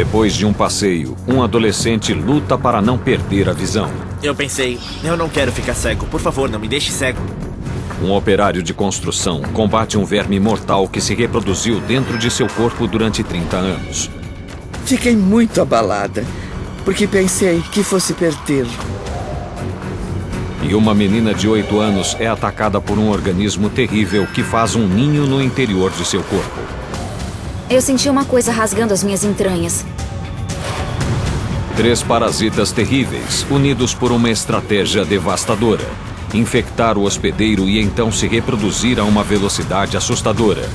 Depois de um passeio, um adolescente luta para não perder a visão. Eu pensei, eu não quero ficar cego. Por favor, não me deixe cego. Um operário de construção combate um verme mortal que se reproduziu dentro de seu corpo durante 30 anos. Fiquei muito abalada, porque pensei que fosse perdê-lo. E uma menina de 8 anos é atacada por um organismo terrível que faz um ninho no interior de seu corpo. Eu senti uma coisa rasgando as minhas entranhas. 3 parasitas terríveis, unidos por uma estratégia devastadora. Infectar o hospedeiro e então se reproduzir a uma velocidade assustadora.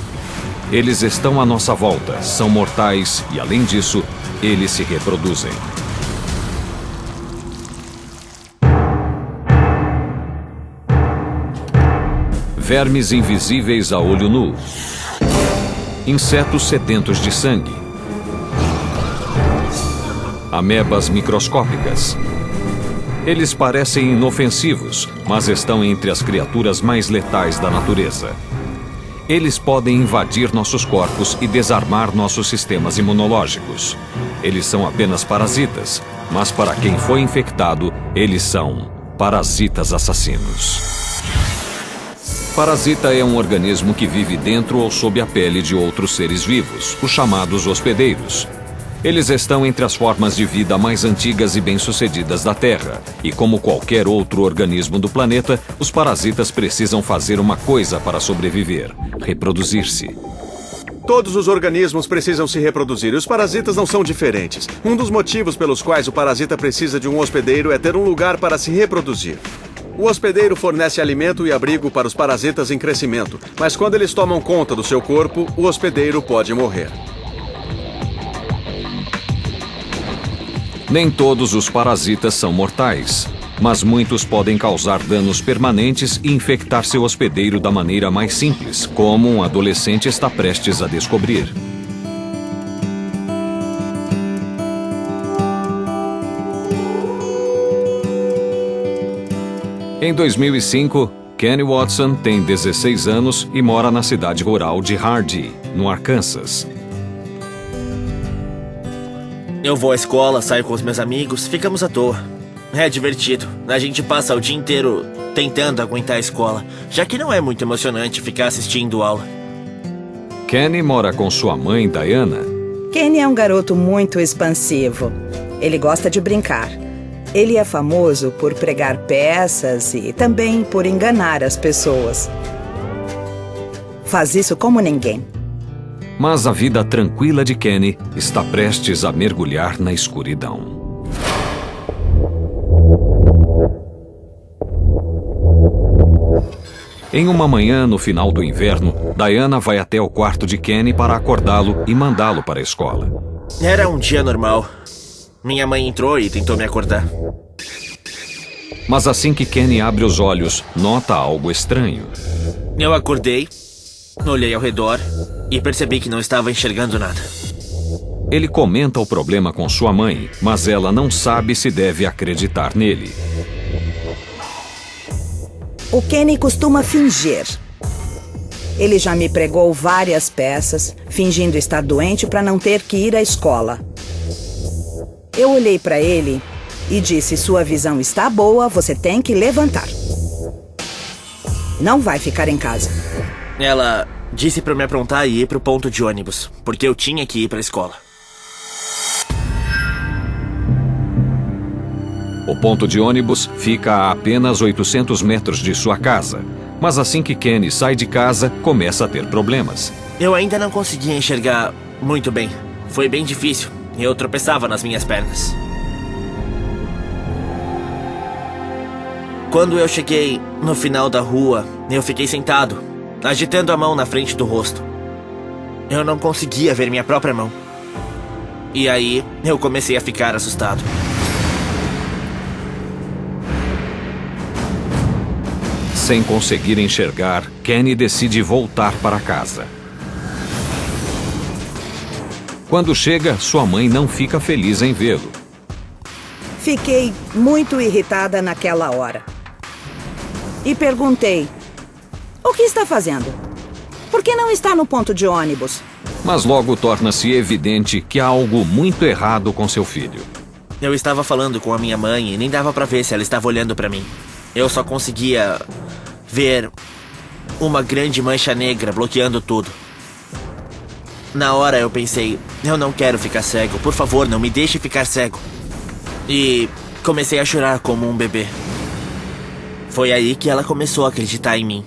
Eles estão à nossa volta, são mortais e, além disso, eles se reproduzem. Vermes invisíveis a olho nu. Insetos sedentos de sangue. Amebas microscópicas. Eles parecem inofensivos, mas estão entre as criaturas mais letais da natureza. Eles podem invadir nossos corpos e desarmar nossos sistemas imunológicos. Eles são apenas parasitas, mas para quem foi infectado, eles são parasitas assassinos. Parasita é um organismo que vive dentro ou sob a pele de outros seres vivos, os chamados hospedeiros. Eles estão entre as formas de vida mais antigas e bem-sucedidas da Terra. E como qualquer outro organismo do planeta, os parasitas precisam fazer uma coisa para sobreviver: reproduzir-se. Todos os organismos precisam se reproduzir e os parasitas não são diferentes. Um dos motivos pelos quais o parasita precisa de um hospedeiro é ter um lugar para se reproduzir. O hospedeiro fornece alimento e abrigo para os parasitas em crescimento, mas quando eles tomam conta do seu corpo, o hospedeiro pode morrer. Nem todos os parasitas são mortais, mas muitos podem causar danos permanentes e infectar seu hospedeiro da maneira mais simples, como um adolescente está prestes a descobrir. Em 2005, Kenny Watson tem 16 anos e mora na cidade rural de Hardy, no Arkansas. Eu vou à escola, saio com os meus amigos, ficamos à toa. É divertido. A gente passa o dia inteiro tentando aguentar a escola, já que não é muito emocionante ficar assistindo aula. Kenny mora com sua mãe, Diana. Kenny é um garoto muito expansivo. Ele gosta de brincar. Ele é famoso por pregar peças e também por enganar as pessoas. Faz isso como ninguém. Mas a vida tranquila de Kenny está prestes a mergulhar na escuridão. Em uma manhã no final do inverno, Diana vai até o quarto de Kenny para acordá-lo e mandá-lo para a escola. Era um dia normal. Minha mãe entrou e tentou me acordar. Mas assim que Kenny abre os olhos, nota algo estranho. Eu acordei, olhei ao redor e percebi que não estava enxergando nada. Ele comenta o problema com sua mãe, mas ela não sabe se deve acreditar nele. O Kenny costuma fingir. Ele já me pregou várias peças, fingindo estar doente para não ter que ir à escola. Eu olhei para ele e disse: sua visão está boa, você tem que levantar. Não vai ficar em casa. Ela disse para me aprontar e ir para o ponto de ônibus, porque eu tinha que ir para a escola. O ponto de ônibus fica a apenas 800 metros de sua casa. Mas assim que Kenny sai de casa, começa a ter problemas. Eu ainda não conseguia enxergar muito bem. Foi bem difícil. Eu tropeçava nas minhas pernas. Quando eu cheguei no final da rua, eu fiquei sentado, agitando a mão na frente do rosto. Eu não conseguia ver minha própria mão. E aí, eu comecei a ficar assustado. Sem conseguir enxergar, Kenny decide voltar para casa. Quando chega, sua mãe não fica feliz em vê-lo. Fiquei muito irritada naquela hora. E perguntei: o que está fazendo? Por que não está no ponto de ônibus? Mas logo torna-se evidente que há algo muito errado com seu filho. Eu estava falando com a minha mãe e nem dava pra ver se ela estava olhando pra mim. Eu só conseguia ver uma grande mancha negra bloqueando tudo. Na hora eu pensei, eu não quero ficar cego, por favor, não me deixe ficar cego. E comecei a chorar como um bebê. Foi aí que ela começou a acreditar em mim.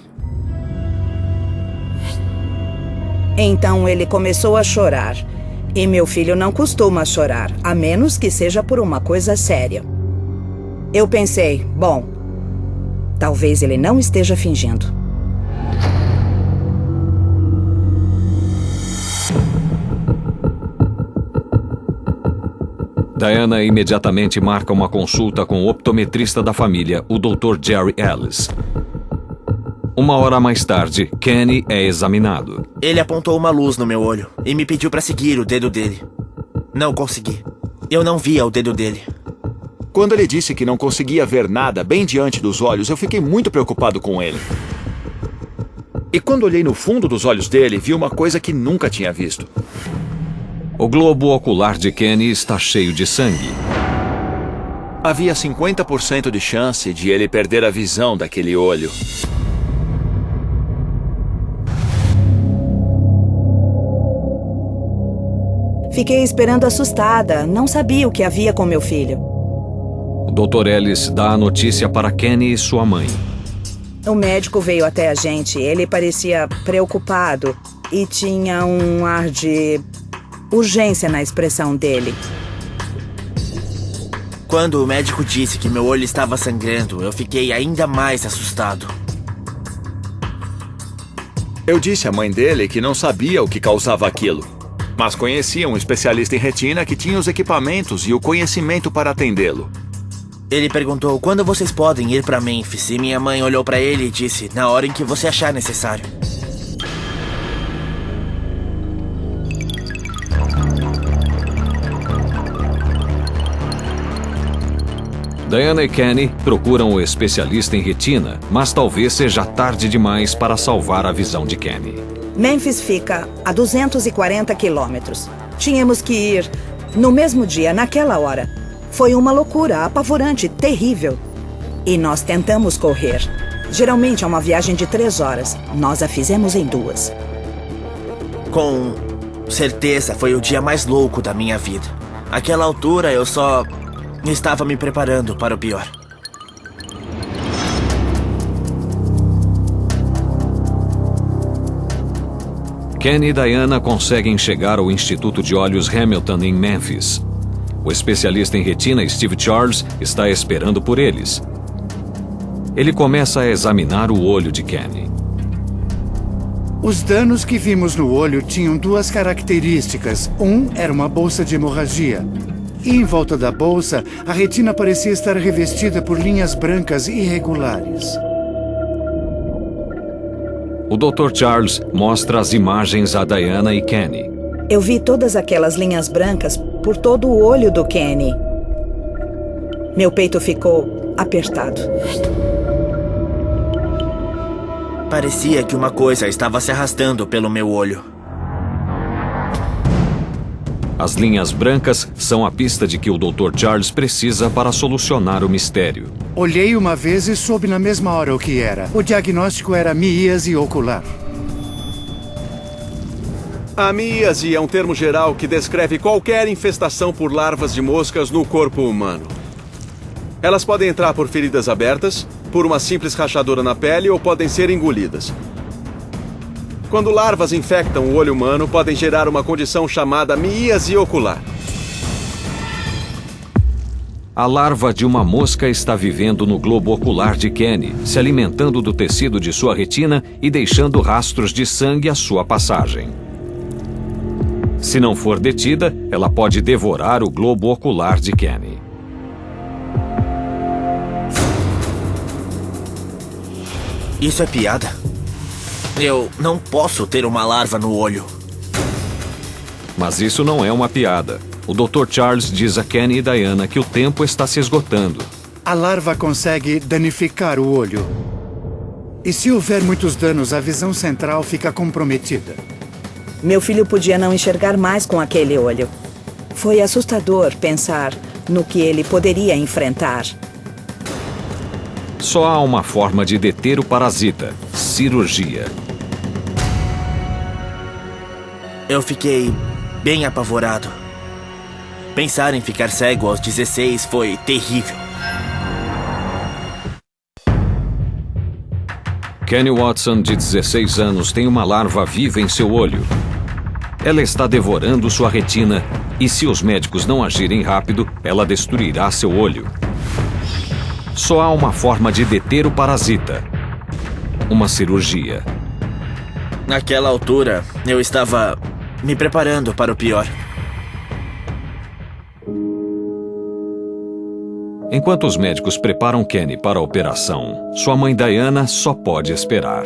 Então ele começou a chorar. E meu filho não costuma chorar, a menos que seja por uma coisa séria. Eu pensei, bom, talvez ele não esteja fingindo. Diana imediatamente marca uma consulta com o optometrista da família, o Dr. Jerry Ellis. Uma hora mais tarde, Kenny é examinado. Ele apontou uma luz no meu olho e me pediu pra seguir o dedo dele. Não consegui. Eu não via o dedo dele. Quando ele disse que não conseguia ver nada bem diante dos olhos, eu fiquei muito preocupado com ele. E quando olhei no fundo dos olhos dele, vi uma coisa que nunca tinha visto. O globo ocular de Kenny está cheio de sangue. Havia 50% de chance de ele perder a visão daquele olho. Fiquei esperando assustada, não sabia o que havia com meu filho. O Dr. Ellis dá a notícia para Kenny e sua mãe. O médico veio até a gente, ele parecia preocupado e tinha um ar de urgência na expressão dele. Quando o médico disse que meu olho estava sangrando, eu fiquei ainda mais assustado. Eu disse à mãe dele que não sabia o que causava aquilo, mas conhecia um especialista em retina que tinha os equipamentos e o conhecimento para atendê-lo. Ele perguntou quando vocês podem ir para Memphis e minha mãe olhou para ele e disse, na hora em que você achar necessário. Diana e Kenny procuram o especialista em retina, mas talvez seja tarde demais para salvar a visão de Kenny. Memphis fica a 240 quilômetros. Tínhamos que ir no mesmo dia, naquela hora. Foi uma loucura, apavorante, terrível. E nós tentamos correr. Geralmente é uma viagem de 3 horas. Nós a fizemos em 2. Com certeza foi o dia mais louco da minha vida. Àquela altura eu só estava me preparando para o pior. Kenny e Diana conseguem chegar ao Instituto de Olhos Hamilton em Memphis. O especialista em retina, Steve Charles, está esperando por eles. Ele começa a examinar o olho de Kenny. Os danos que vimos no olho tinham 2 características. Era uma bolsa de hemorragia. E em volta da bolsa, a retina parecia estar revestida por linhas brancas irregulares. O Dr. Charles mostra as imagens a Diana e Kenny. Eu vi todas aquelas linhas brancas por todo o olho do Kenny. Meu peito ficou apertado. Parecia que uma coisa estava se arrastando pelo meu olho. As linhas brancas são a pista de que o Dr. Charles precisa para solucionar o mistério. Olhei uma vez e soube na mesma hora o que era. O diagnóstico era miíase ocular. A miíase é um termo geral que descreve qualquer infestação por larvas de moscas no corpo humano. Elas podem entrar por feridas abertas, por uma simples rachadura na pele ou podem ser engolidas. Quando larvas infectam o olho humano, podem gerar uma condição chamada miíase ocular. A larva de uma mosca está vivendo no globo ocular de Kenny, se alimentando do tecido de sua retina e deixando rastros de sangue à sua passagem. Se não for detida, ela pode devorar o globo ocular de Kenny. Isso é piada? Eu não posso ter uma larva no olho. Mas isso não é uma piada. O Dr. Charles diz a Kenny e Diana que o tempo está se esgotando. A larva consegue danificar o olho. E se houver muitos danos, a visão central fica comprometida. Meu filho podia não enxergar mais com aquele olho. Foi assustador pensar no que ele poderia enfrentar. Só há uma forma de deter o parasita: cirurgia. Eu fiquei bem apavorado. Pensar em ficar cego aos 16 foi terrível. Kenny Watson, de 16 anos, tem uma larva viva em seu olho. Ela está devorando sua retina e, se os médicos não agirem rápido, ela destruirá seu olho. Só há uma forma de deter o parasita: uma cirurgia. Naquela altura, eu estava me preparando para o pior. Enquanto os médicos preparam Kenny para a operação, sua mãe Diana só pode esperar.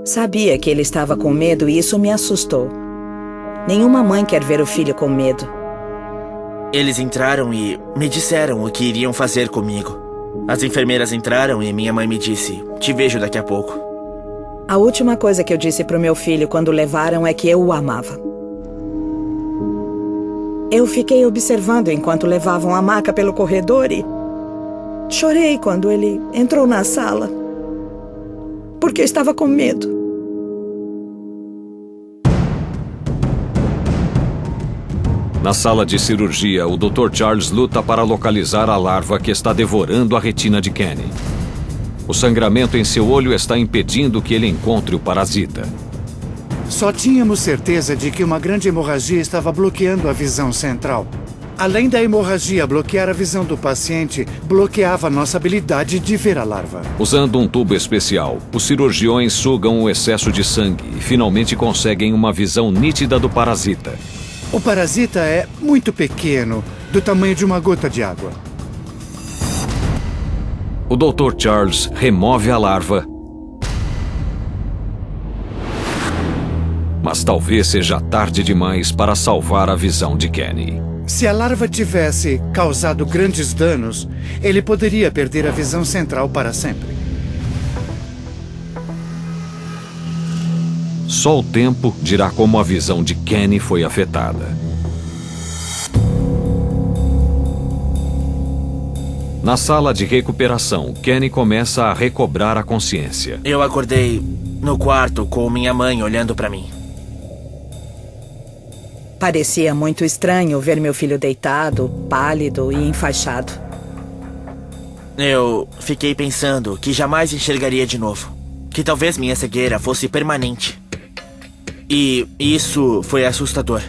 Sabia que ele estava com medo e isso me assustou. Nenhuma mãe quer ver o filho com medo. Eles entraram e me disseram o que iriam fazer comigo. As enfermeiras entraram e minha mãe me disse: "Te vejo daqui a pouco." A última coisa que eu disse pro meu filho quando o levaram é que eu o amava. Eu fiquei observando enquanto levavam a maca pelo corredor e chorei quando ele entrou na sala, porque eu estava com medo. Na sala de cirurgia, o Dr. Charles luta para localizar a larva que está devorando a retina de Kenny. O sangramento em seu olho está impedindo que ele encontre o parasita. Só tínhamos certeza de que uma grande hemorragia estava bloqueando a visão central. Além da hemorragia bloquear a visão do paciente, bloqueava nossa habilidade de ver a larva. Usando um tubo especial, os cirurgiões sugam o excesso de sangue e finalmente conseguem uma visão nítida do parasita. O parasita é muito pequeno, do tamanho de uma gota de água. O Dr. Charles remove a larva, mas talvez seja tarde demais para salvar a visão de Kenny. Se a larva tivesse causado grandes danos, ele poderia perder a visão central para sempre. Só o tempo dirá como a visão de Kenny foi afetada. Na sala de recuperação, Kenny começa a recobrar a consciência. Eu acordei no quarto com minha mãe olhando para mim. Parecia muito estranho ver meu filho deitado, pálido e enfaixado. Eu fiquei pensando que jamais enxergaria de novo. Que talvez minha cegueira fosse permanente. E isso foi assustador.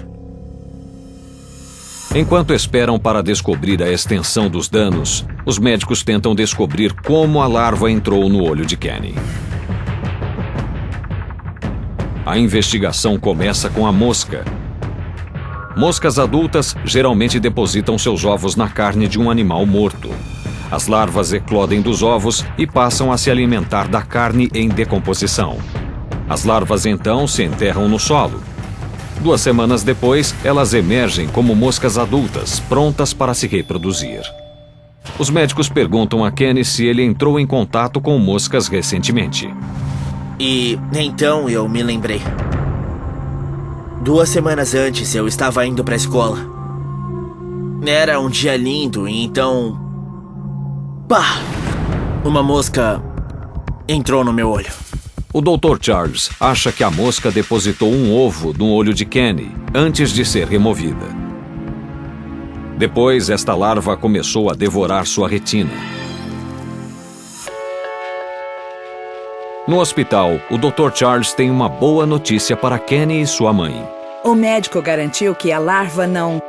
Enquanto esperam para descobrir a extensão dos danos, os médicos tentam descobrir como a larva entrou no olho de Kenny. A investigação começa com a mosca. Moscas adultas geralmente depositam seus ovos na carne de um animal morto. As larvas eclodem dos ovos e passam a se alimentar da carne em decomposição. As larvas então se enterram no solo. 2 semanas depois, elas emergem como moscas adultas, prontas para se reproduzir. Os médicos perguntam a Kenny se ele entrou em contato com moscas recentemente. E então eu me lembrei. 2 semanas antes eu estava indo para a escola. Era um dia lindo e então... pá! Uma mosca entrou no meu olho. O Dr. Charles acha que a mosca depositou um ovo no olho de Kenny antes de ser removida. Depois, esta larva começou a devorar sua retina. No hospital, o Dr. Charles tem uma boa notícia para Kenny e sua mãe. O médico garantiu que a larva não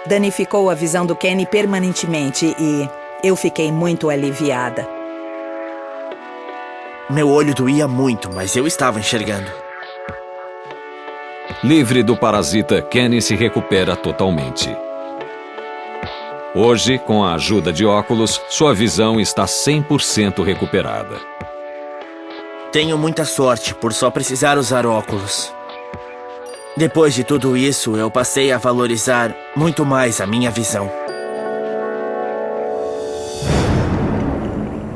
danificou a visão do Kenny permanentemente e eu fiquei muito aliviada. Meu olho doía muito, mas eu estava enxergando. Livre do parasita, Kenny se recupera totalmente. Hoje, com a ajuda de óculos, sua visão está 100% recuperada. Tenho muita sorte por só precisar usar óculos. Depois de tudo isso, eu passei a valorizar muito mais a minha visão.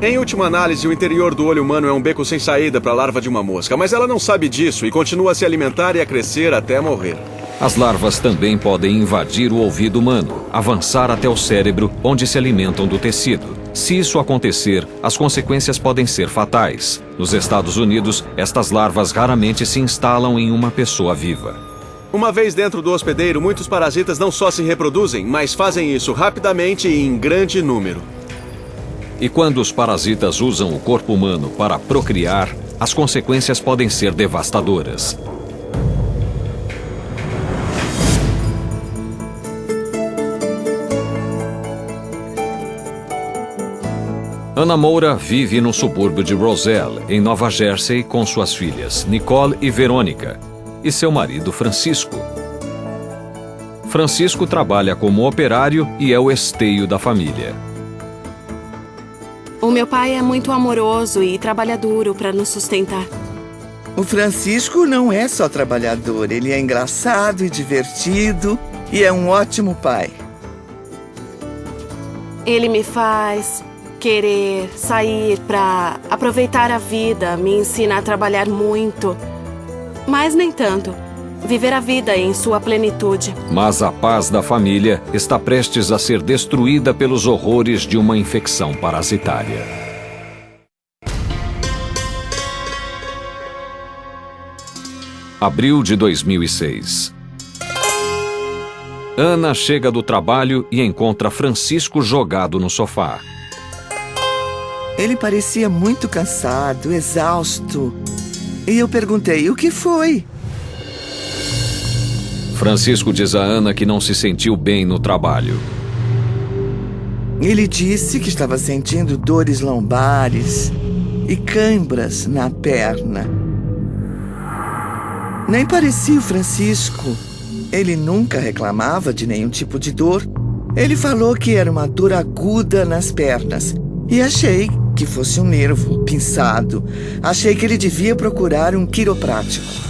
Em última análise, o interior do olho humano é um beco sem saída para a larva de uma mosca, mas ela não sabe disso e continua a se alimentar e a crescer até morrer. As larvas também podem invadir o ouvido humano, avançar até o cérebro, onde se alimentam do tecido. Se isso acontecer, as consequências podem ser fatais. Nos Estados Unidos, estas larvas raramente se instalam em uma pessoa viva. Uma vez dentro do hospedeiro, muitos parasitas não só se reproduzem, mas fazem isso rapidamente e em grande número. E quando os parasitas usam o corpo humano para procriar, as consequências podem ser devastadoras. Ana Moura vive no subúrbio de Roselle, em Nova Jersey, com suas filhas Nicole e Verônica, e seu marido Francisco. Francisco trabalha como operário e é o esteio da família. O meu pai é muito amoroso e trabalha duro para nos sustentar. O Francisco não é só trabalhador, ele é engraçado e divertido e é um ótimo pai. Ele me faz querer sair para aproveitar a vida, me ensina a trabalhar muito, mas nem tanto. Viver a vida em sua plenitude. Mas a paz da família está prestes a ser destruída pelos horrores de uma infecção parasitária. Abril de 2006. Ana chega do trabalho e encontra Francisco jogado no sofá. Ele parecia muito cansado, exausto. E eu perguntei, o que foi? Francisco diz a Ana que não se sentiu bem no trabalho. Ele disse que estava sentindo dores lombares e câimbras na perna. Nem parecia o Francisco. Ele nunca reclamava de nenhum tipo de dor. Ele falou que era uma dor aguda nas pernas. E achei que fosse um nervo pinçado. Achei que ele devia procurar um quiroprático.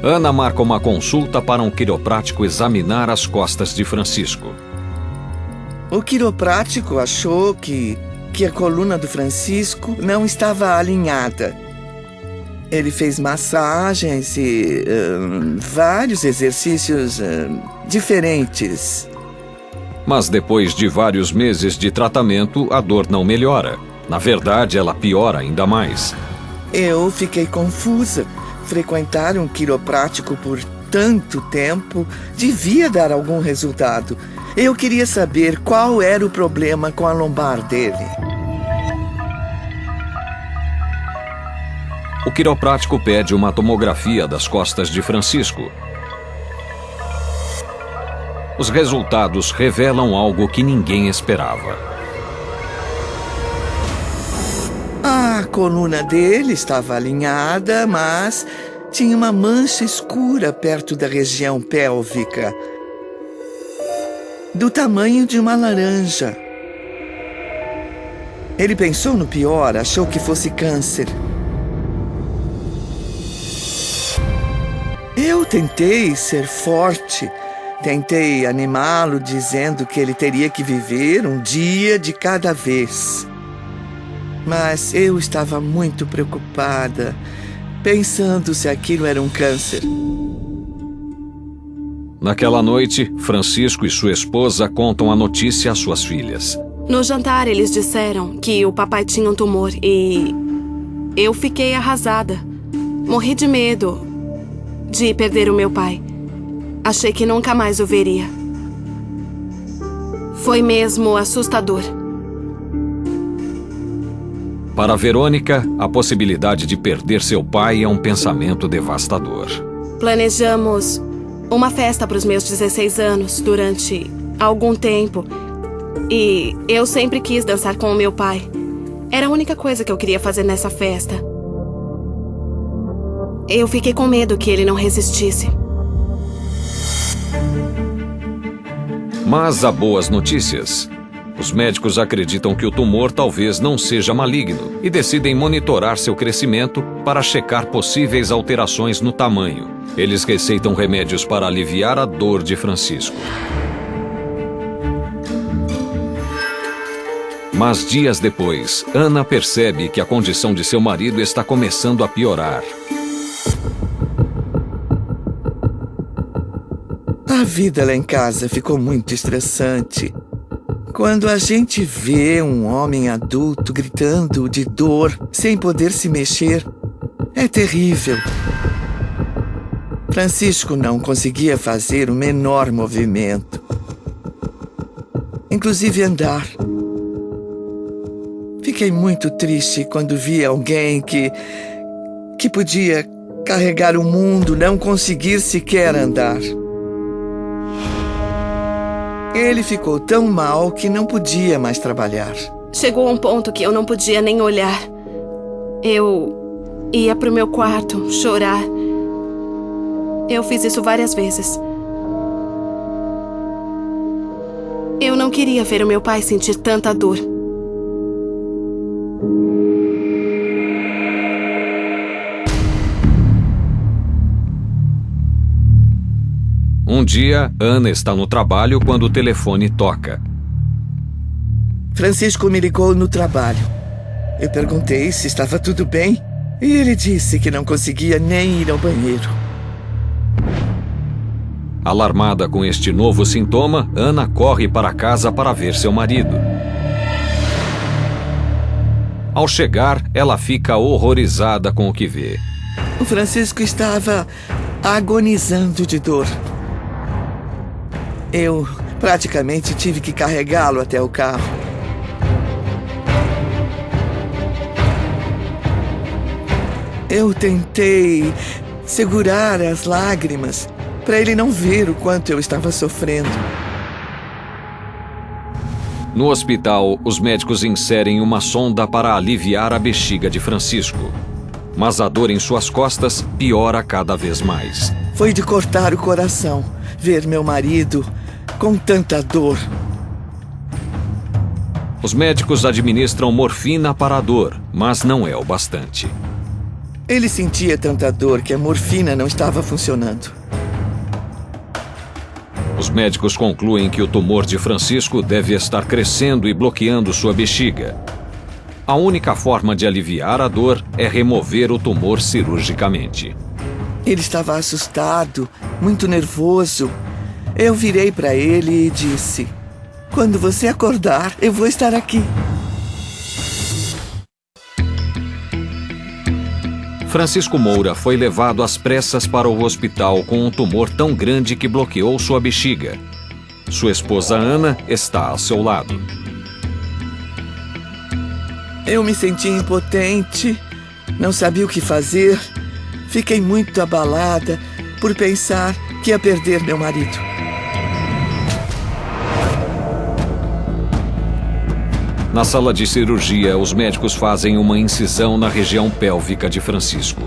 Ana marca uma consulta para um quiroprático examinar as costas de Francisco. O quiroprático achou que a coluna do Francisco não estava alinhada. Ele fez massagens e vários exercícios diferentes. Mas depois de vários meses de tratamento, a dor não melhora. Na verdade, ela piora ainda mais. Eu fiquei confusa. Frequentar um quiroprático por tanto tempo devia dar algum resultado. Eu queria saber qual era o problema com a lombar dele. O quiroprático pede uma tomografia das costas de Francisco. Os resultados revelam algo que ninguém esperava. A coluna dele estava alinhada, mas tinha uma mancha escura perto da região pélvica, do tamanho de uma laranja. Ele pensou no pior, achou que fosse câncer. Eu tentei ser forte, tentei animá-lo, dizendo que ele teria que viver um dia de cada vez. Mas eu estava muito preocupada, pensando se aquilo era um câncer. Naquela noite, Francisco e sua esposa contam a notícia às suas filhas. No jantar, eles disseram que o papai tinha um tumor e eu fiquei arrasada. Morri de medo de perder o meu pai. Achei que nunca mais o veria. Foi mesmo assustador. Para Verônica, a possibilidade de perder seu pai é um pensamento devastador. Planejamos uma festa para os meus 16 anos durante algum tempo. E eu sempre quis dançar com o meu pai. Era a única coisa que eu queria fazer nessa festa. Eu fiquei com medo que ele não resistisse. Mas há boas notícias. Os médicos acreditam que o tumor talvez não seja maligno e decidem monitorar seu crescimento para checar possíveis alterações no tamanho. Eles receitam remédios para aliviar a dor de Francisco. Mas dias depois, Ana percebe que a condição de seu marido está começando a piorar. A vida lá em casa ficou muito estressante. Quando a gente vê um homem adulto gritando de dor, sem poder se mexer, é terrível. Francisco não conseguia fazer o menor movimento, inclusive andar. Fiquei muito triste quando vi alguém que podia carregar o mundo não conseguir sequer andar. Ele ficou tão mal que não podia mais trabalhar. Chegou a um ponto que eu não podia nem olhar. Eu ia pro meu quarto chorar. Eu fiz isso várias vezes. Eu não queria ver o meu pai sentir tanta dor. Um dia, Ana está no trabalho quando o telefone toca. Francisco me ligou no trabalho. Eu perguntei se estava tudo bem e ele disse que não conseguia nem ir ao banheiro. Alarmada com este novo sintoma, Ana corre para casa para ver seu marido. Ao chegar, ela fica horrorizada com o que vê. O Francisco estava agonizando de dor. Eu praticamente tive que carregá-lo até o carro. Eu tentei segurar as lágrimas para ele não ver o quanto eu estava sofrendo. No hospital, os médicos inserem uma sonda para aliviar a bexiga de Francisco. Mas a dor em suas costas piora cada vez mais. Foi de cortar o coração ver meu marido com tanta dor. Os médicos administram morfina para a dor, mas não é o bastante. Ele sentia tanta dor que a morfina não estava funcionando. Os médicos concluem que o tumor de Francisco deve estar crescendo e bloqueando sua bexiga. A única forma de aliviar a dor é remover o tumor cirurgicamente. Ele estava assustado, muito nervoso. Eu virei para ele e disse: "Quando você acordar, eu vou estar aqui." Francisco Moura foi levado às pressas para o hospital com um tumor tão grande que bloqueou sua bexiga. Sua esposa Ana está ao seu lado. Eu me senti impotente, não sabia o que fazer. Fiquei muito abalada por pensar que ia perder meu marido. Na sala de cirurgia, os médicos fazem uma incisão na região pélvica de Francisco.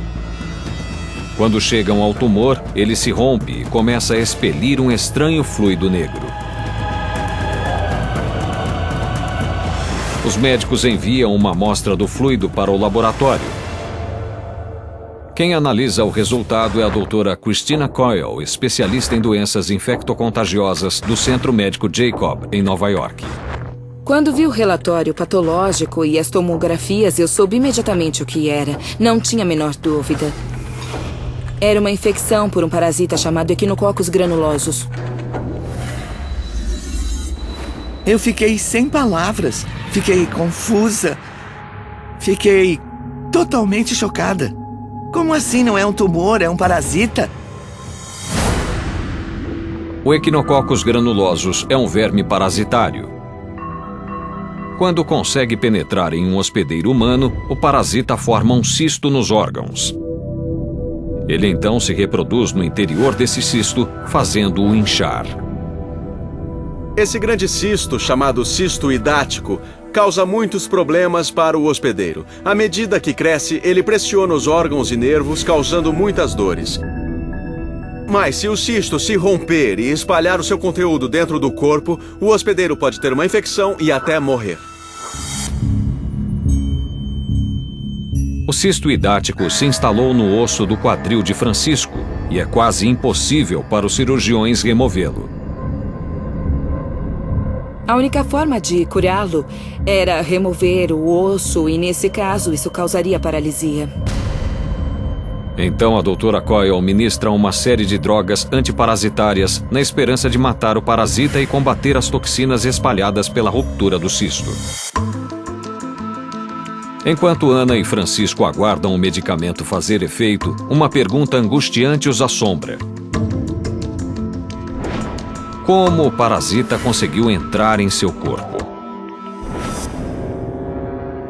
Quando chegam ao tumor, ele se rompe e começa a expelir um estranho fluido negro. Os médicos enviam uma amostra do fluido para o laboratório. Quem analisa o resultado é a doutora Christina Coyle, especialista em doenças infectocontagiosas do Centro Médico Jacob, em Nova York. Quando vi o relatório patológico e as tomografias, eu soube imediatamente o que era. Não tinha a menor dúvida. Era uma infecção por um parasita chamado Echinococcus granulosus. Eu fiquei sem palavras. Fiquei confusa. Fiquei totalmente chocada. Como assim não é um tumor, é um parasita? O Echinococcus granulosus é um verme parasitário. Quando consegue penetrar em um hospedeiro humano, o parasita forma um cisto nos órgãos. Ele então se reproduz no interior desse cisto, fazendo-o inchar. Esse grande cisto, chamado cisto hidático, causa muitos problemas para o hospedeiro. À medida que cresce, ele pressiona os órgãos e nervos, causando muitas dores. Mas se o cisto se romper e espalhar o seu conteúdo dentro do corpo, o hospedeiro pode ter uma infecção e até morrer. O cisto hidático se instalou no osso do quadril de Francisco e é quase impossível para os cirurgiões removê-lo. A única forma de curá-lo era remover o osso e, nesse caso, isso causaria paralisia. Então a doutora Coyle ministra uma série de drogas antiparasitárias na esperança de matar o parasita e combater as toxinas espalhadas pela ruptura do cisto. Enquanto Ana e Francisco aguardam o medicamento fazer efeito, uma pergunta angustiante os assombra. Como o parasita conseguiu entrar em seu corpo?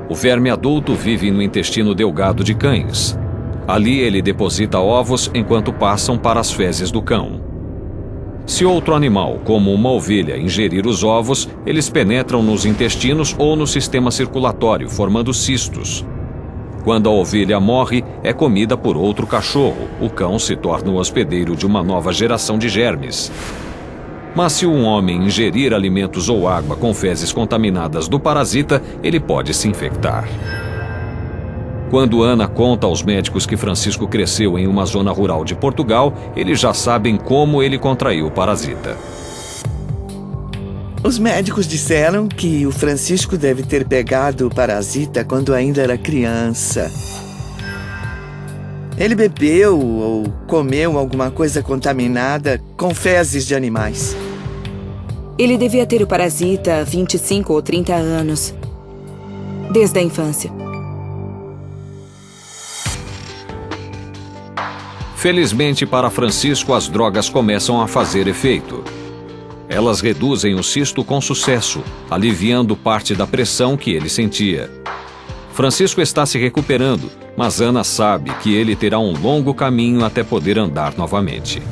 O verme adulto vive no intestino delgado de cães. Ali ele deposita ovos enquanto passam para as fezes do cão. Se outro animal, como uma ovelha, ingerir os ovos, eles penetram nos intestinos ou no sistema circulatório, formando cistos. Quando a ovelha morre, é comida por outro cachorro. O cão se torna o hospedeiro de uma nova geração de germes. Mas se um homem ingerir alimentos ou água com fezes contaminadas do parasita, ele pode se infectar. Quando Ana conta aos médicos que Francisco cresceu em uma zona rural de Portugal, eles já sabem como ele contraiu o parasita. Os médicos disseram que o Francisco deve ter pegado o parasita quando ainda era criança. Ele bebeu ou comeu alguma coisa contaminada com fezes de animais. Ele devia ter o parasita há 25 ou 30 anos. Desde a infância. Felizmente para Francisco, as drogas começam a fazer efeito. Elas reduzem o cisto com sucesso, aliviando parte da pressão que ele sentia. Francisco está se recuperando, mas Ana sabe que ele terá um longo caminho até poder andar novamente.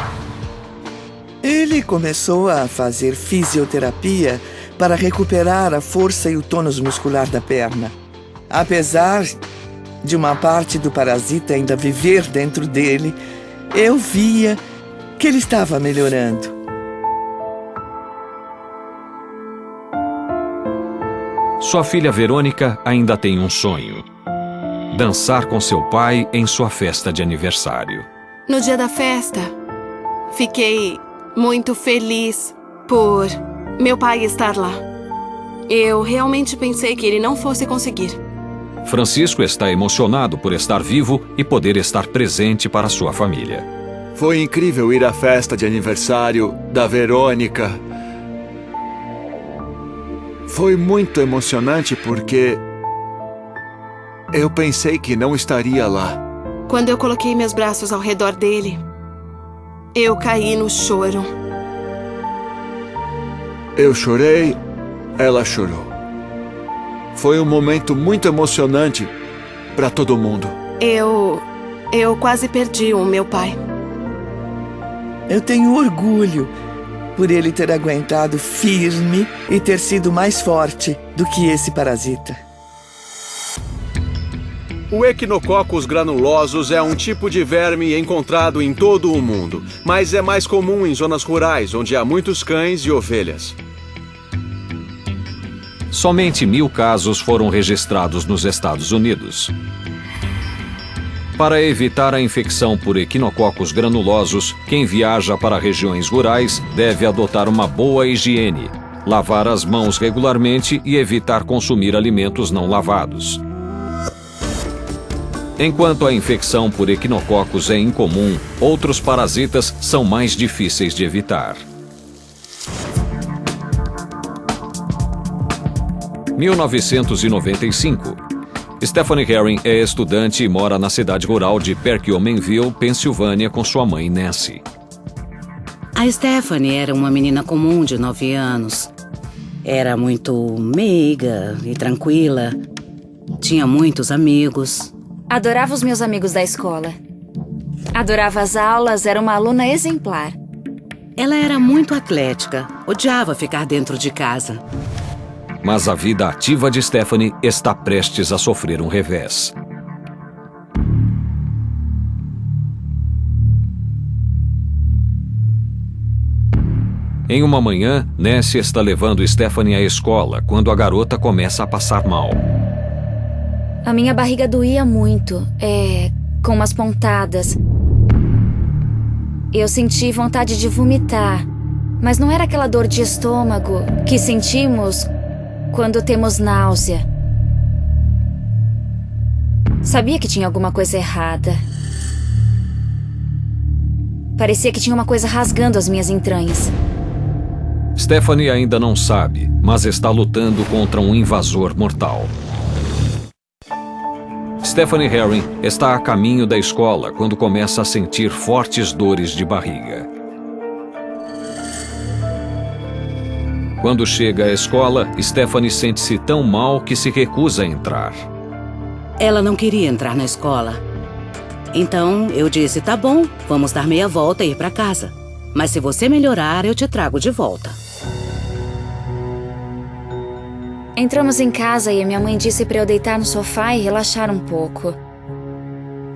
Ele começou a fazer fisioterapia para recuperar a força e o tônus muscular da perna. Apesar de uma parte do parasita ainda viver dentro dele, eu via que ele estava melhorando. Sua filha Verônica ainda tem um sonho: dançar com seu pai em sua festa de aniversário. No dia da festa, fiquei muito feliz por meu pai estar lá. Eu realmente pensei que ele não fosse conseguir. Francisco está emocionado por estar vivo e poder estar presente para sua família. Foi incrível ir à festa de aniversário da Verônica. Foi muito emocionante porque eu pensei que não estaria lá. Quando eu coloquei meus braços ao redor dele, eu caí no choro. Eu chorei, ela chorou. Foi um momento muito emocionante para todo mundo. Eu quase perdi o meu pai. Eu tenho orgulho por ele ter aguentado firme e ter sido mais forte do que esse parasita. O Echinococcus granulosus é um tipo de verme encontrado em todo o mundo, mas é mais comum em zonas rurais, onde há muitos cães e ovelhas. Somente 1000 casos foram registrados nos Estados Unidos. Para evitar a infecção por Echinococcus granulosus, quem viaja para regiões rurais deve adotar uma boa higiene, lavar as mãos regularmente e evitar consumir alimentos não lavados. Enquanto a infecção por Echinococcus é incomum, outros parasitas são mais difíceis de evitar. 1995. Stephanie Herring é estudante e mora na cidade rural de Perkiomenville, Pensilvânia, com sua mãe Nancy. A Stephanie era uma menina comum de 9 anos. Era muito meiga e tranquila. Tinha muitos amigos. Adorava os meus amigos da escola. Adorava as aulas, era uma aluna exemplar. Ela era muito atlética, odiava ficar dentro de casa. Mas a vida ativa de Stephanie está prestes a sofrer um revés. Em uma manhã, Nancy está levando Stephanie à escola quando a garota começa a passar mal. A minha barriga doía muito, com umas pontadas. Eu senti vontade de vomitar, Mas não era aquela dor de estômago que sentimos quando temos náusea. Sabia que tinha alguma coisa errada. Parecia que tinha uma coisa rasgando as minhas entranhas. Stephanie ainda não sabe, mas está lutando contra um invasor mortal. Stephanie Herring está a caminho da escola quando começa a sentir fortes dores de barriga. Quando chega à escola, Stephanie sente-se tão mal que se recusa a entrar. Ela não queria entrar na escola. Então eu disse, tá bom, vamos dar meia volta e ir pra casa. Mas se você melhorar, eu te trago de volta. Entramos em casa e a minha mãe disse para eu deitar no sofá e relaxar um pouco.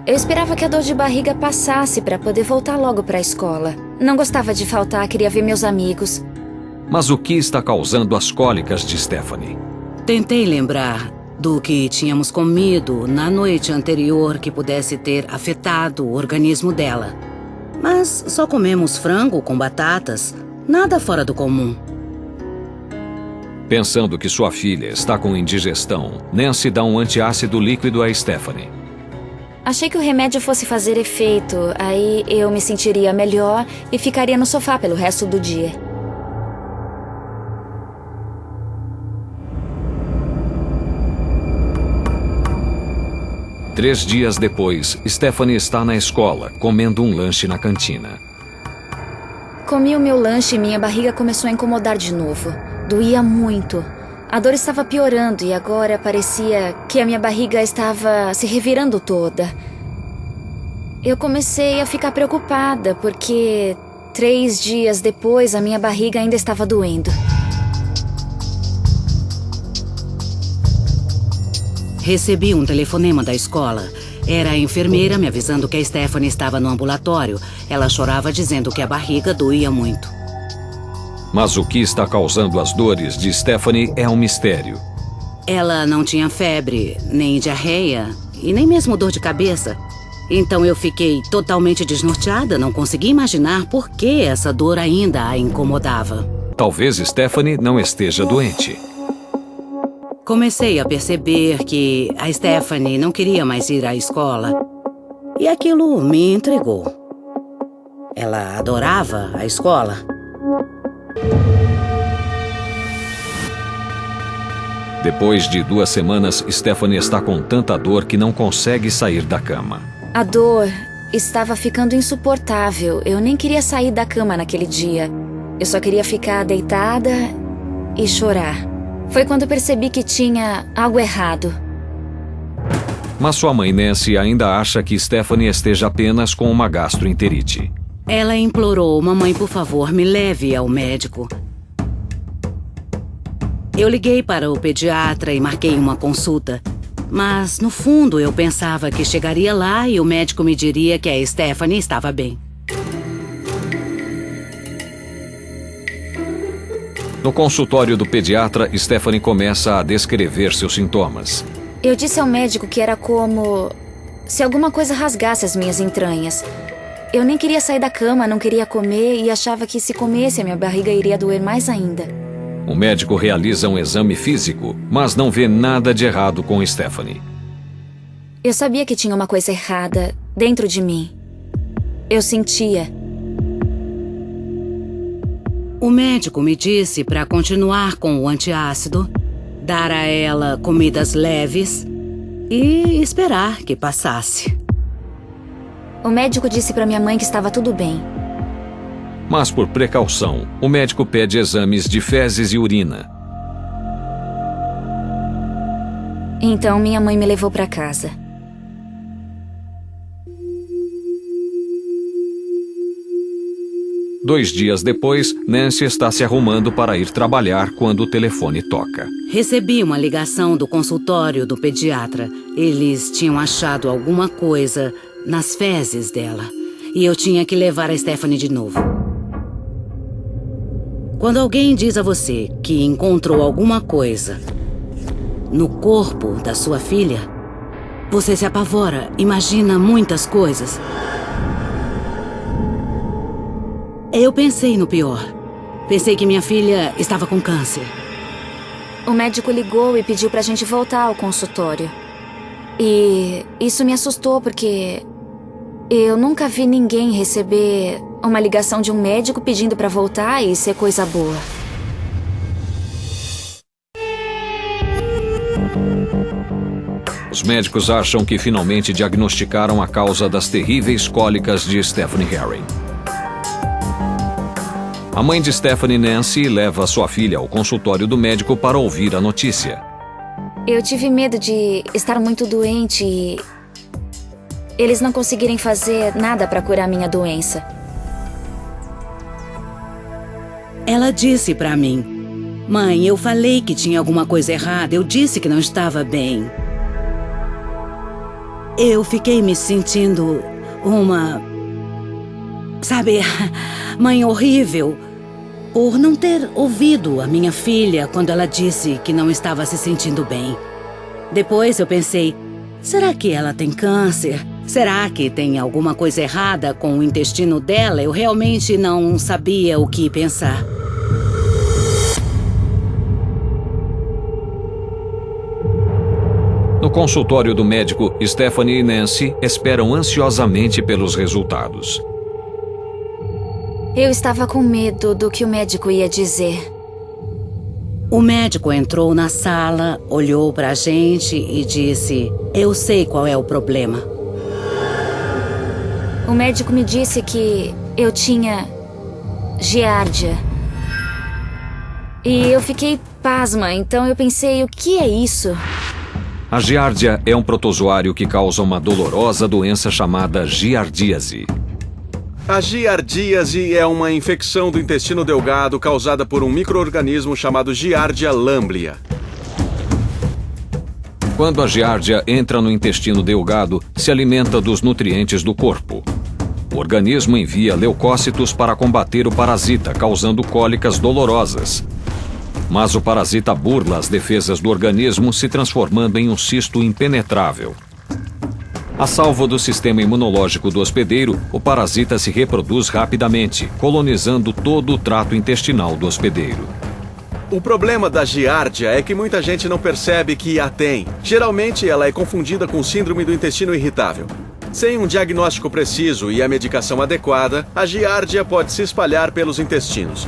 Eu esperava que a dor de barriga passasse para poder voltar logo para a escola. Não gostava de faltar, queria ver meus amigos. Mas o que está causando as cólicas de Stephanie? Tentei lembrar do que tínhamos comido na noite anterior que pudesse ter afetado o organismo dela. Mas só comemos frango com batatas, nada fora do comum. Pensando que sua filha está com indigestão, Nancy dá um antiácido líquido a Stephanie. Achei que o remédio fosse fazer efeito, aí eu me sentiria melhor e ficaria no sofá pelo resto do dia. Três dias depois, Stephanie está na escola, comendo um lanche na cantina. Comi o meu lanche e minha barriga começou a incomodar de novo. Doía muito. A dor estava piorando e agora parecia que a minha barriga estava se revirando toda. Eu comecei a ficar preocupada porque 3 dias depois a minha barriga ainda estava doendo. Recebi um telefonema da escola. Era a enfermeira me avisando que a Stephanie estava no ambulatório. Ela chorava dizendo que a barriga doía muito. Mas o que está causando as dores de Stephanie é um mistério. Ela não tinha febre, nem diarreia e nem mesmo dor de cabeça. Então eu fiquei totalmente desnorteada, não consegui imaginar por que essa dor ainda a incomodava. Talvez Stephanie não esteja doente. Comecei a perceber que a Stephanie não queria mais ir à escola. E aquilo me intrigou. Ela adorava a escola. Depois de 2 semanas, Stephanie está com tanta dor que não consegue sair da cama. A dor estava ficando insuportável. Eu nem queria sair da cama naquele dia. Eu só queria ficar deitada e chorar. Foi quando percebi que tinha algo errado. Mas sua mãe Nancy ainda acha que Stephanie esteja apenas com uma gastroenterite. Ela implorou, mamãe, por favor, me leve ao médico. Eu liguei para o pediatra e marquei uma consulta. Mas, no fundo, eu pensava que chegaria lá e o médico me diria que a Stephanie estava bem. No consultório do pediatra, Stephanie começa a descrever seus sintomas. Eu disse ao médico que era como se alguma coisa rasgasse as minhas entranhas. Eu nem queria sair da cama, não queria comer e achava que se comesse a minha barriga iria doer mais ainda. O médico realiza um exame físico, mas não vê nada de errado com Stephanie. Eu sabia que tinha uma coisa errada dentro de mim. Eu sentia. O médico me disse para continuar com o antiácido, dar a ela comidas leves e esperar que passasse. O médico disse para minha mãe que estava tudo bem. Mas por precaução, o médico pede exames de fezes e urina. Então minha mãe me levou para casa. Dois dias depois, Nancy está se arrumando para ir trabalhar quando o telefone toca. Recebi uma ligação do consultório do pediatra. Eles tinham achado alguma coisa nas fezes dela. E eu tinha que levar a Stephanie de novo. Quando alguém diz a você que encontrou alguma coisa no corpo da sua filha, você se apavora, imagina muitas coisas. Eu pensei no pior. Pensei que minha filha estava com câncer. O médico ligou e pediu pra gente voltar ao consultório. E isso me assustou porque eu nunca vi ninguém receber uma ligação de um médico pedindo pra voltar e ser coisa boa. Os médicos acham que finalmente diagnosticaram a causa das terríveis cólicas de Stephanie Herring. A mãe de Stephanie, Nancy, leva sua filha ao consultório do médico para ouvir a notícia. Eu tive medo de estar muito doente e eles não conseguirem fazer nada para curar minha doença. Ela disse pra mim: "Mãe, eu falei que tinha alguma coisa errada. Eu disse que não estava bem." Eu fiquei me sentindo sabe, mãe horrível, por não ter ouvido a minha filha quando ela disse que não estava se sentindo bem. Depois eu pensei, será que ela tem câncer? Será que tem alguma coisa errada com o intestino dela? Eu realmente não sabia o que pensar. No consultório do médico, Stephanie e Nancy esperam ansiosamente pelos resultados. Eu estava com medo do que o médico ia dizer. O médico entrou na sala, olhou pra gente e disse: "Eu sei qual é o problema." O médico me disse que eu tinha giardia. E eu fiquei pasma, então eu pensei, o que é isso? A giardia é um protozoário que causa uma dolorosa doença chamada giardíase. A giardíase é uma infecção do intestino delgado causada por um micro-organismo chamado Giardia lamblia. Quando a giardia entra no intestino delgado, se alimenta dos nutrientes do corpo. O organismo envia leucócitos para combater o parasita, causando cólicas dolorosas. Mas o parasita burla as defesas do organismo, se transformando em um cisto impenetrável. A salvo do sistema imunológico do hospedeiro, o parasita se reproduz rapidamente, colonizando todo o trato intestinal do hospedeiro. O problema da giardia é que muita gente não percebe que a tem. Geralmente, ela é confundida com síndrome do intestino irritável. Sem um diagnóstico preciso e a medicação adequada, a giardia pode se espalhar pelos intestinos.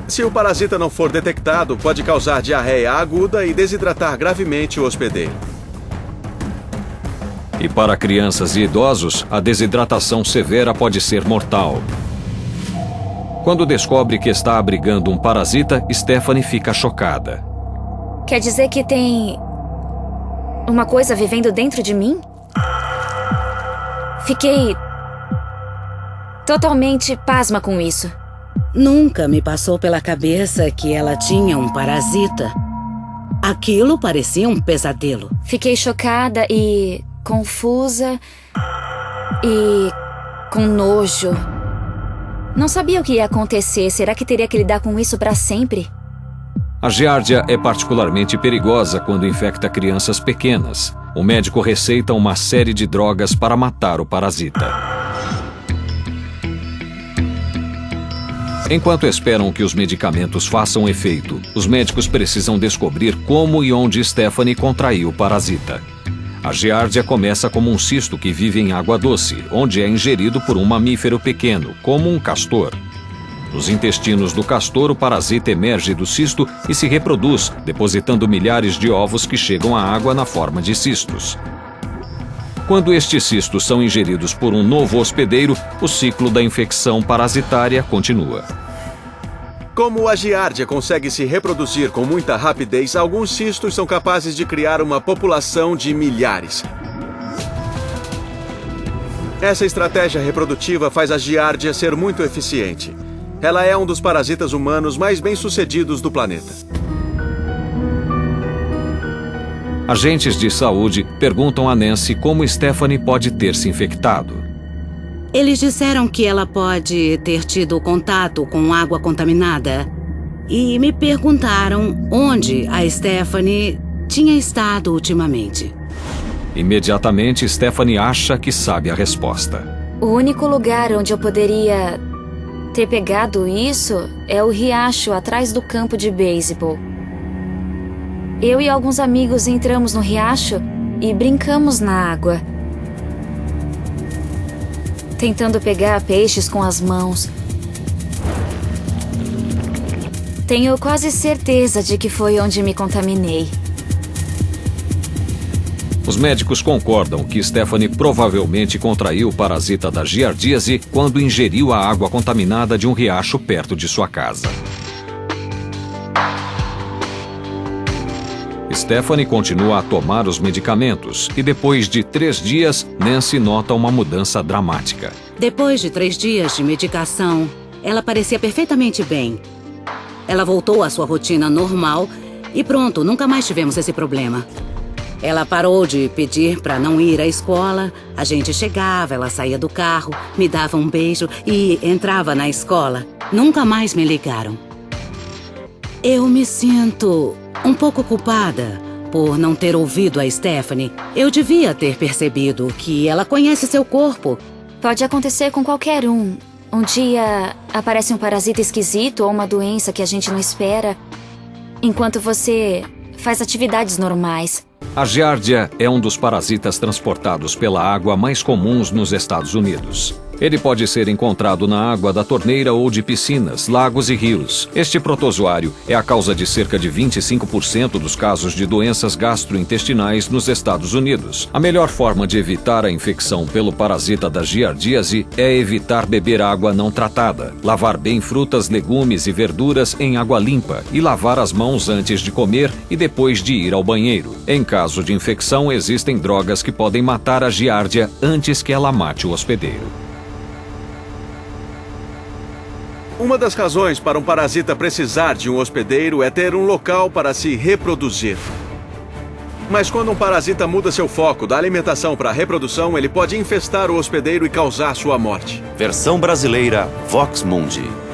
Se o parasita não for detectado, pode causar diarreia aguda e desidratar gravemente o hospedeiro. E para crianças e idosos, a desidratação severa pode ser mortal. Quando descobre que está abrigando um parasita, Stephanie fica chocada. Quer dizer que tem uma coisa vivendo dentro de mim? Fiquei totalmente pasma com isso. Nunca me passou pela cabeça que ela tinha um parasita. Aquilo parecia um pesadelo. Fiquei chocada e confusa e com nojo. Não sabia o que ia acontecer. Será que teria que lidar com isso para sempre? A giardia é particularmente perigosa quando infecta crianças pequenas. O médico receita uma série de drogas para matar o parasita. Enquanto esperam que os medicamentos façam efeito, os médicos precisam descobrir como e onde Stephanie contraiu o parasita. A giardia começa como um cisto que vive em água doce, onde é ingerido por um mamífero pequeno, como um castor. Nos intestinos do castor, o parasita emerge do cisto e se reproduz, depositando milhares de ovos que chegam à água na forma de cistos. Quando estes cistos são ingeridos por um novo hospedeiro, o ciclo da infecção parasitária continua. Como a giardia consegue se reproduzir com muita rapidez, alguns cistos são capazes de criar uma população de milhares. Essa estratégia reprodutiva faz a giardia ser muito eficiente. Ela é um dos parasitas humanos mais bem-sucedidos do planeta. Agentes de saúde perguntam a Nancy como Stephanie pode ter se infectado. Eles disseram que ela pode ter tido contato com água contaminada. E me perguntaram onde a Stephanie tinha estado ultimamente. Imediatamente, Stephanie acha que sabe a resposta. O único lugar onde eu poderia ter pegado isso é o riacho atrás do campo de beisebol. Eu e alguns amigos entramos no riacho e brincamos na água, tentando pegar peixes com as mãos. Tenho quase certeza de que foi onde me contaminei. Os médicos concordam que Stephanie provavelmente contraiu o parasita da giardíase quando ingeriu a água contaminada de um riacho perto de sua casa. Stephanie continua a tomar os medicamentos e depois de 3 dias, Nancy nota uma mudança dramática. Depois de 3 dias de medicação, ela parecia perfeitamente bem. Ela voltou à sua rotina normal e pronto, nunca mais tivemos esse problema. Ela parou de pedir para não ir à escola, a gente chegava, ela saía do carro, me dava um beijo e entrava na escola. Nunca mais me ligaram. Eu me sinto um pouco culpada por não ter ouvido a Stephanie. Eu devia ter percebido que ela conhece seu corpo. Pode acontecer com qualquer um. Um dia aparece um parasita esquisito ou uma doença que a gente não espera, enquanto você faz atividades normais. A giardia é um dos parasitas transportados pela água mais comuns nos Estados Unidos. Ele pode ser encontrado na água da torneira ou de piscinas, lagos e rios. Este protozoário é a causa de cerca de 25% dos casos de doenças gastrointestinais nos Estados Unidos. A melhor forma de evitar a infecção pelo parasita da giardíase é evitar beber água não tratada, lavar bem frutas, legumes e verduras em água limpa e lavar as mãos antes de comer e depois de ir ao banheiro. Em caso de infecção, existem drogas que podem matar a giardia antes que ela mate o hospedeiro. Uma das razões para um parasita precisar de um hospedeiro é ter um local para se reproduzir. Mas quando um parasita muda seu foco da alimentação para a reprodução, ele pode infestar o hospedeiro e causar sua morte. Versão brasileira Vox Mundi.